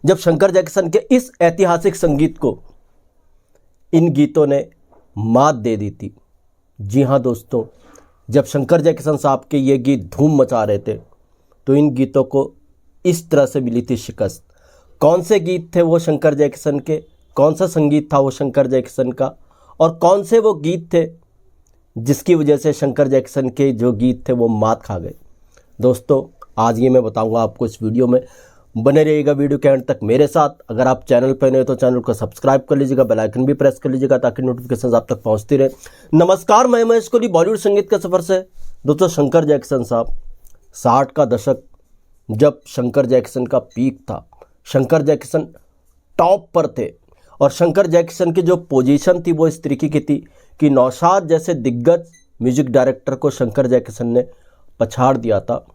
जब शंकर जैक्सन के इस ऐतिहासिक संगीत को इन गीतों ने मात दे दी थी। जी हाँ दोस्तों, जब शंकर जैक्सन साहब के ये गीत धूम मचा रहे थे तो इन गीतों को इस तरह से मिली थी शिकस्त। कौन से गीत थे वो शंकर जैक्सन के, कौन सा संगीत था वो शंकर जैक्सन का, और कौन से वो गीत थे जिसकी वजह से शंकर जैक्सन के जो गीत थे वो मात खा गए। दोस्तों आज ये मैं बताऊंगा आपको इस वीडियो में, बने रहिएगा वीडियो के एंड तक मेरे साथ। अगर आप चैनल पर नए हो तो चैनल को सब्सक्राइब कर लीजिएगा, बेल आइकन भी प्रेस कर लीजिएगा ताकि नोटिफिकेशन आप तक पहुंचती रहे। नमस्कार, मैं महेश कोहली बॉलीवुड संगीत के सफ़र से। दोस्तों शंकर जैक्सन साहब 60 का दशक जब शंकर जैक्सन का पीक था, शंकर जैक्सन टॉप पर थे और शंकर जैक्सन की जो पोजीशन थी वो इस तरीके की थी कि नौशाद जैसे दिग्गज म्यूजिक डायरेक्टर को शंकर जैक्सन ने पछाड़ दिया था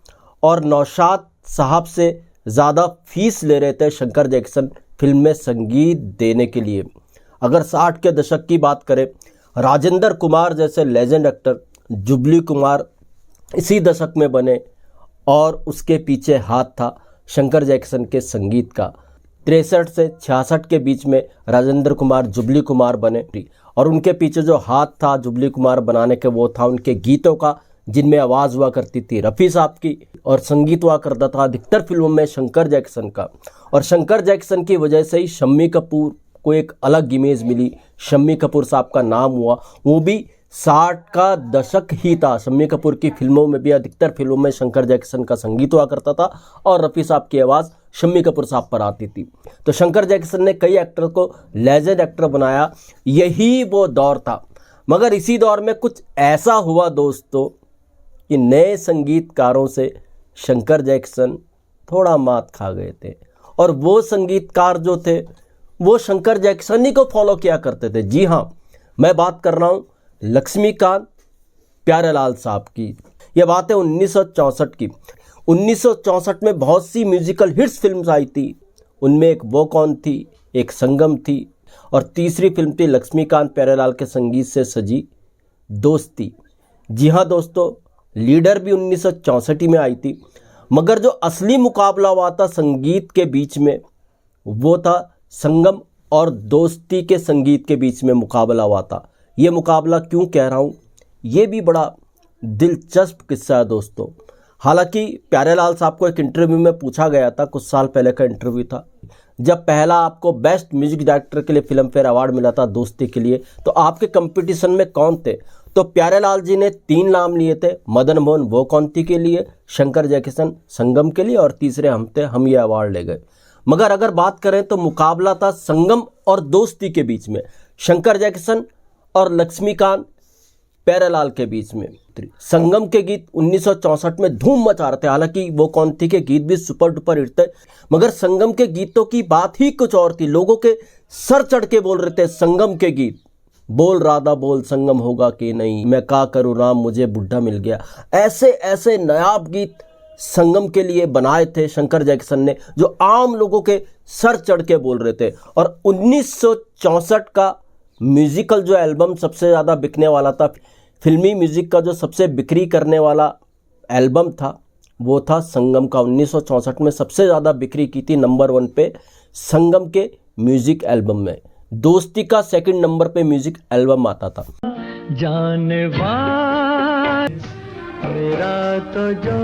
और नौशाद साहब से ज़्यादा फीस ले रहे थे शंकर जैक्सन फिल्म में संगीत देने के लिए। अगर 60 के दशक की बात करें, राजेंद्र कुमार जैसे लेजेंड एक्टर जुबली कुमार इसी दशक में बने और उसके पीछे हाथ था शंकर जैक्सन के संगीत का। 63 से 66 के बीच में राजेंद्र कुमार जुबली कुमार बने और उनके पीछे जो हाथ था जुबली कुमार बनाने के वो था उनके गीतों का, जिनमें आवाज़ हुआ करती थी रफ़ी साहब की और संगीत हुआ करता था अधिकतर फिल्मों में शंकर जैक्सन का। और शंकर जैक्सन की वजह से ही शम्मी कपूर को एक अलग इमेज मिली, शम्मी कपूर साहब का नाम हुआ, वो भी 60 का दशक ही था। शम्मी कपूर की फिल्मों में भी अधिकतर फिल्मों में शंकर जैक्सन का संगीत हुआ करता था और रफ़ी साहब की आवाज़ शम्मी कपूर साहब पर आती थी। तो शंकर जैक्सन ने कई एक्टर को लेजेंड एक्टर बनाया, यही वो दौर था। मगर इसी दौर में कुछ ऐसा हुआ दोस्तों कि नए संगीतकारों से शंकर जैक्सन थोड़ा मात खा गए थे और वो संगीतकार जो थे वो शंकर जैक्सन ही को फॉलो किया करते थे। जी हाँ, मैं बात कर रहा हूँ लक्ष्मीकांत प्यारेलाल साहब की। यह बात है 1964 की। 1964 में बहुत सी म्यूजिकल हिट्स फिल्म्स आई थी, उनमें एक वो कौन थी, एक संगम थी और तीसरी फिल्म थी लक्ष्मीकांत प्यारेलाल के संगीत से सजी दोस्ती। जी हाँ दोस्तों, लीडर भी 1964 में आई थी, मगर जो असली मुकाबला हुआ था संगीत के बीच में वो था संगम और दोस्ती के संगीत के बीच में मुकाबला हुआ था। ये मुकाबला क्यों कह रहा हूँ, ये भी बड़ा दिलचस्प किस्सा है दोस्तों। हालांकि प्यारेलाल साहब को एक इंटरव्यू में पूछा गया था, कुछ साल पहले का इंटरव्यू था, जब पहला आपको बेस्ट म्यूजिक डायरेक्टर के लिए फिल्म फेयर अवार्ड मिला था दोस्ती के लिए, तो आपके कंपटीशन में कौन थे? तो प्यारेलाल जी ने 3 नाम लिए थे, मदन मोहन वो कौन-थी के लिए, शंकर जैक्सन संगम के लिए और तीसरे हम थे, हम ये अवार्ड ले गए। मगर अगर बात करें तो मुकाबला था संगम और दोस्ती के बीच में, शंकर जैक्सन और लक्ष्मीकांत प्यारेलाल के बीच में। संगम के गीत 1964 में धूम मचा रहे थे, हालांकि वो कौन-थी के गीत भी सुपर डुपर हिट थे, मगर संगम के गीतों की बात ही कुछ और थी। लोगों के सर चढ़ के बोल रहे थे संगम के गीत, बोल राधा बोल संगम होगा कि नहीं, मैं का करूँ राम मुझे बुढ़ा मिल गया। ऐसे ऐसे नायाब गीत संगम के लिए बनाए थे शंकर जैक्सन ने, जो आम लोगों के सर चढ़ के बोल रहे थे। और 1964 का म्यूजिकल जो एल्बम सबसे ज़्यादा बिकने वाला था, फिल्मी म्यूजिक का जो सबसे बिक्री करने वाला एल्बम था वो था संगम का। 1964 में सबसे ज़्यादा बिक्री की थी नंबर 1 पे संगम के म्यूजिक एल्बम में। दोस्ती का सेकंड नंबर पे म्यूजिक एल्बम आता था। जानवा मेरा तो जो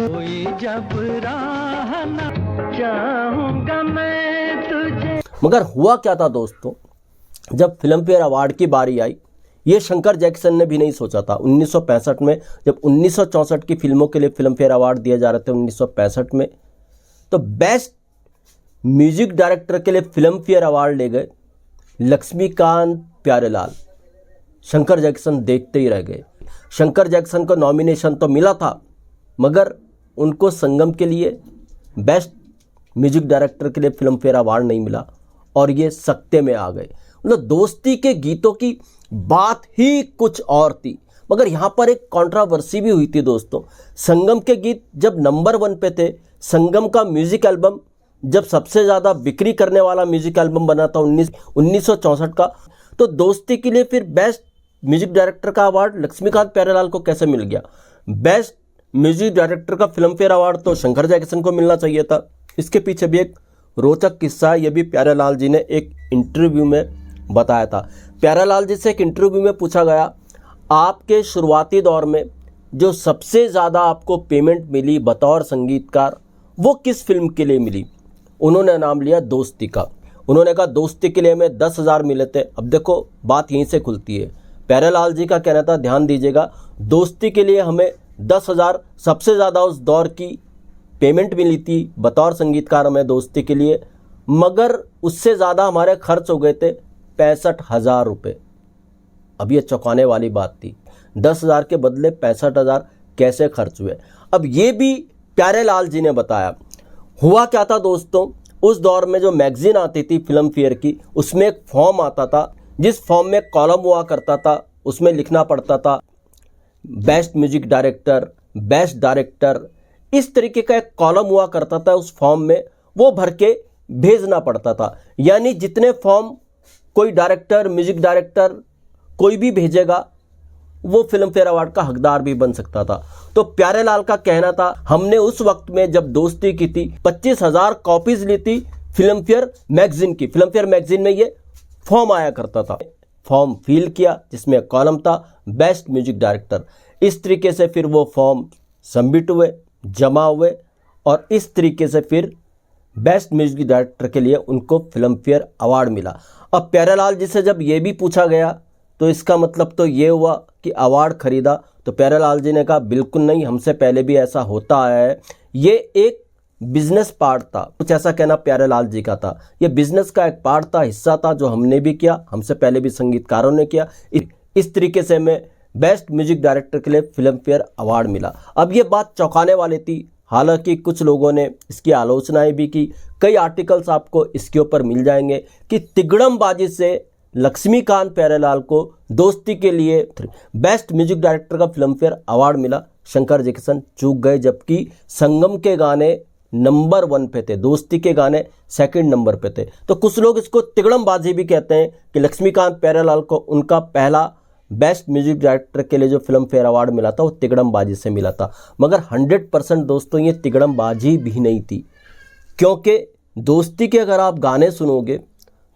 कोई जब राह न चाहूंगा मैं तुझे। मगर हुआ क्या था दोस्तों, जब फिल्म फेयर अवार्ड की बारी आई, ये शंकर जैक्सन ने भी नहीं सोचा था। 1965 में जब 1964 की फिल्मों के लिए फिल्म फेयर अवार्ड दिए जा रहे थे 1965 में, तो बेस्ट म्यूजिक डायरेक्टर के लिए फिल्म फेयर अवार्ड ले गए लक्ष्मीकांत प्यारेलाल। शंकर जैक्सन देखते ही रह गए। शंकर जैक्सन को नॉमिनेशन तो मिला था, मगर उनको संगम के लिए बेस्ट म्यूजिक डायरेक्टर के लिए फिल्म फेयर अवार्ड नहीं मिला और ये सकते में आ गए। मतलब दोस्ती के गीतों की बात ही कुछ और थी। मगर यहाँ पर एक कंट्रोवर्सी भी हुई थी दोस्तों। संगम के गीत जब नंबर 1 पे थे, संगम का म्यूजिक एल्बम जब सबसे ज़्यादा बिक्री करने वाला म्यूजिक एल्बम बना था 1964 का, तो दोस्ती के लिए फिर बेस्ट म्यूजिक डायरेक्टर का अवार्ड लक्ष्मीकांत प्यारेलाल को कैसे मिल गया? बेस्ट म्यूजिक डायरेक्टर का फिल्म फेयर अवार्ड तो शंकर जैक्सन को मिलना चाहिए था। इसके पीछे भी एक रोचक किस्सा है, ये भी प्यारेलाल जी ने एक इंटरव्यू में बताया था। प्यारेलाल जी से एक इंटरव्यू में पूछा गया, आपके शुरुआती दौर में जो सबसे ज़्यादा आपको पेमेंट मिली बतौर संगीतकार, वो किस फिल्म के लिए मिली? उन्होंने नाम लिया दोस्ती का। उन्होंने कहा दोस्ती के लिए हमें 10,000 मिले थे। अब देखो बात यहीं से खुलती है। प्यारेलाल जी का कहना था, ध्यान दीजिएगा, दोस्ती के लिए हमें 10,000 सबसे ज़्यादा उस दौर की पेमेंट मिली थी बतौर संगीतकार हमें दोस्ती के लिए, मगर उससे ज़्यादा हमारे खर्च हो गए थे 65,000 रुपये। अब ये चौंकाने वाली बात थी, 10,000 के बदले 65,000 कैसे खर्च हुए? अब ये भी प्यारेलाल जी ने बताया। हुआ क्या था दोस्तों, उस दौर में जो मैगजीन आती थी फिल्म फेयर की, उसमें एक फॉर्म आता था, जिस फॉर्म में कॉलम हुआ करता था, उसमें लिखना पड़ता था best music director, best director, इस तरीके का एक कॉलम हुआ करता था उस फॉर्म में, वो भर के भेजना पड़ता था। यानी जितने फॉर्म कोई डायरेक्टर, म्यूजिक डायरेक्टर कोई भी भेजेगा, वो फिल्म फेयर अवार्ड का हकदार भी बन सकता था। तो प्यारेलाल का कहना था, हमने उस वक्त में जब दोस्ती की थी 25,000 कॉपीज ली थी फिल्म फेयर मैगजीन की। फिल्म फेयर मैगजीन में ये फॉर्म आया करता था, फॉर्म फिल किया जिसमें कॉलम था बेस्ट म्यूजिक डायरेक्टर। इस तरीके से फिर वो फॉर्म सबमिट हुए, जमा हुए, और इस तरीके से फिर बेस्ट म्यूजिक डायरेक्टर के लिए उनको फिल्म फेयर अवार्ड मिला। अब प्यारेलाल जी से जब ये भी पूछा गया तो इसका मतलब तो ये हुआ कि अवार्ड खरीदा, तो प्यारेलाल जी ने कहा बिल्कुल नहीं, हमसे पहले भी ऐसा होता आया है, ये एक बिजनेस पार्ट था। कुछ ऐसा कहना प्यारेलाल जी का था, ये बिजनेस का एक पार्ट था, हिस्सा था, जो हमने भी किया, हमसे पहले भी संगीतकारों ने किया। इस तरीके से हमें बेस्ट म्यूजिक डायरेक्टर के लिए फिल्म फेयर अवार्ड मिला। अब ये बात चौंकाने वाली थी, हालांकि कुछ लोगों ने इसकी आलोचनाएं भी की। कई आर्टिकल्स आपको इसके ऊपर मिल जाएंगे कि तिगड़मबाजी से लक्ष्मीकांत प्यारेलाल को दोस्ती के लिए बेस्ट म्यूजिक डायरेक्टर का फिल्म फेयर अवार्ड मिला। शंकर जैकिसन चूक गए, जबकि संगम के गाने नंबर 1 पे थे, दोस्ती के गाने सेकंड नंबर पे थे। तो कुछ लोग इसको तिगड़मबाजी भी कहते हैं कि लक्ष्मीकांत प्यारेलाल को उनका पहला बेस्ट म्यूजिक डायरेक्टर के लिए जो फिल्म फेयर अवार्ड मिला था वो तिगड़मबाजी से मिला था। मगर 100% दोस्तों ये तिगड़मबाजी भी नहीं थी, क्योंकि दोस्ती के अगर आप गाने सुनोगे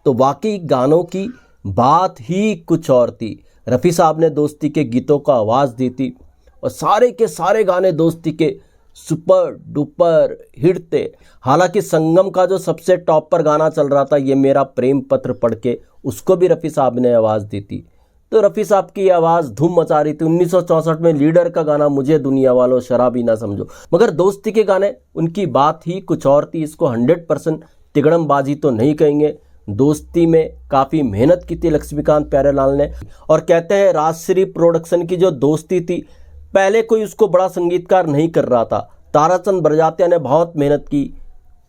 तो वाकई गानों की बात ही कुछ और थी। रफ़ी साहब ने दोस्ती के गीतों को आवाज़ दी थी और सारे के सारे गाने दोस्ती के सुपर डुपर हिट थे। हालांकि संगम का जो सबसे टॉप पर गाना चल रहा था, ये मेरा प्रेम पत्र पढ़ के, उसको भी रफ़ी साहब ने आवाज़ दी थी। तो रफ़ी साहब की आवाज़ धूम मचा रही थी। 1964 में लीडर का गाना मुझे दुनिया वालों शराबी ना समझो, मगर दोस्ती के गाने उनकी बात ही कुछ और थी। इसको 100% तिगड़मबाजी तो नहीं कहेंगे। दोस्ती में काफ़ी मेहनत की थी लक्ष्मीकांत प्यारेलाल ने, और कहते हैं राजश्री प्रोडक्शन की जो दोस्ती थी, पहले कोई उसको बड़ा संगीतकार नहीं कर रहा था। ताराचंद बरजात्या ने बहुत मेहनत की,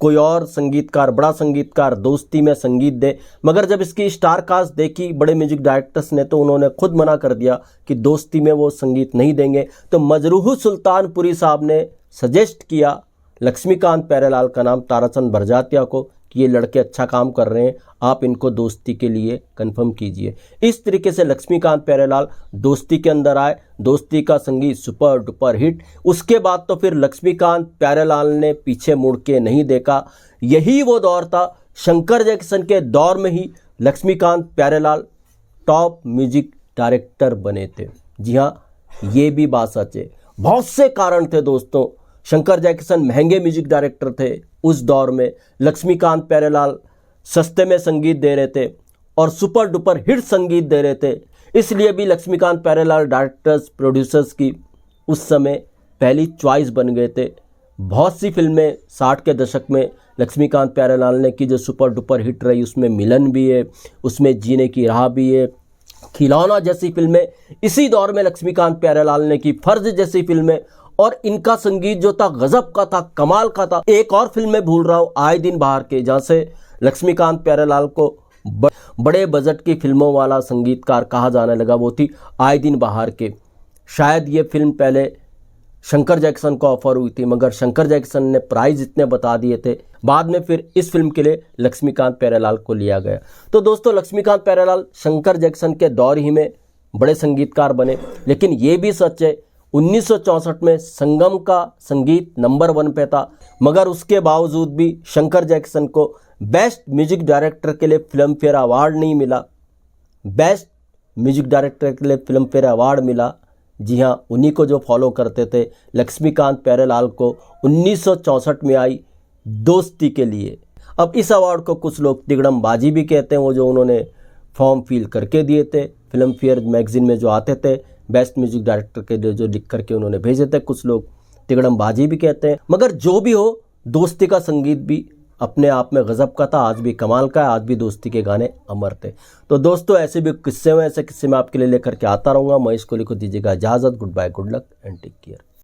कोई और संगीतकार, बड़ा संगीतकार दोस्ती में संगीत दे, मगर जब इसकी स्टार कास्ट देखी बड़े म्यूजिक डायरेक्टर्स ने, तो उन्होंने खुद मना कर दिया कि दोस्ती में वो संगीत नहीं देंगे। तो मजरूह सुल्तानपुरी साहब ने सजेस्ट किया लक्ष्मीकांत प्यारेलाल का नाम ताराचंद बरजात्या को कि ये लड़के अच्छा काम कर रहे हैं, आप इनको दोस्ती के लिए कंफर्म कीजिए। इस तरीके से लक्ष्मीकांत प्यारेलाल दोस्ती के अंदर आए, दोस्ती का संगीत सुपर डुपर हिट। उसके बाद तो फिर लक्ष्मीकांत प्यारेलाल ने पीछे मुड़ के नहीं देखा। यही वो दौर था, शंकर जैकिसन के दौर में ही Laxmikant Pyarelal top music director बने थे। जी हाँ, ये भी बात सच है। बहुत से कारण थे दोस्तों। शंकर जैकिसन महंगे म्यूजिक डायरेक्टर थे उस दौर में, लक्ष्मीकांत प्यारेलाल सस्ते में संगीत दे रहे थे और सुपर डुपर हिट संगीत दे रहे थे। इसलिए भी लक्ष्मीकांत प्यारेलाल डायरेक्टर्स, प्रोड्यूसर्स की उस समय पहली चॉइस बन गए थे। बहुत सी फिल्में 60 के दशक में लक्ष्मीकांत प्यारेलाल ने की जो सुपर डुपर हिट रही, उसमें मिलन भी है, उसमें जीने की राह भी है, खिलौना जैसी फिल्में इसी दौर में लक्ष्मीकांत प्यारेलाल ने की, फर्ज जैसी फिल्में, और इनका संगीत जो था गजब का था, कमाल का था। एक और फिल्म में भूल रहा हूँ, आए दिन बाहर के, जहाँ से लक्ष्मीकांत प्यारेलाल को बड़े बजट की फिल्मों वाला संगीतकार कहा जाने लगा, वो थी आए दिन बाहर के। शायद ये फिल्म पहले शंकर जैकिसन को ऑफर हुई थी, मगर शंकर जैकिसन ने प्राइस इतने बता दिए थे, बाद में फिर इस फिल्म के लिए लक्ष्मीकांत प्यारेलाल को लिया गया। तो दोस्तों, लक्ष्मीकांत प्यारेलाल शंकर जैकिसन के दौर ही में बड़े संगीतकार बने। लेकिन ये भी सच है, 1964 में संगम का संगीत नंबर 1 पे था, मगर उसके बावजूद भी शंकर जैकिसन को बेस्ट म्यूजिक डायरेक्टर के लिए फिल्म फेयर अवार्ड नहीं मिला। बेस्ट म्यूजिक डायरेक्टर के लिए फिल्म फेयर अवार्ड मिला, जी हाँ, उन्हीं को जो फॉलो करते थे, लक्ष्मीकांत प्यारेलाल को 1964 में आई दोस्ती के लिए। अब इस अवार्ड को कुछ लोग तिगड़मबाजी भी कहते हैं, वो जो उन्होंने फॉर्म फिल करके दिए थे, फिल्म फेयर मैगजीन में जो आते थे, बेस्ट म्यूजिक डायरेक्टर के लिए जो लिख करके उन्होंने भेजे थे, कुछ लोग तिगड़मबाजी भी कहते हैं। मगर जो भी हो, दोस्ती का संगीत भी अपने आप में गजब का था, आज भी कमाल का है, आज भी दोस्ती के गाने अमर थे। तो दोस्तों ऐसे भी किस्से में, ऐसे किस्से मैं आपके लिए लेकर के आता रहूँगा। मैं इसको लिखो, दीजिएगा इजाज़त। Good bye, good luck and take care.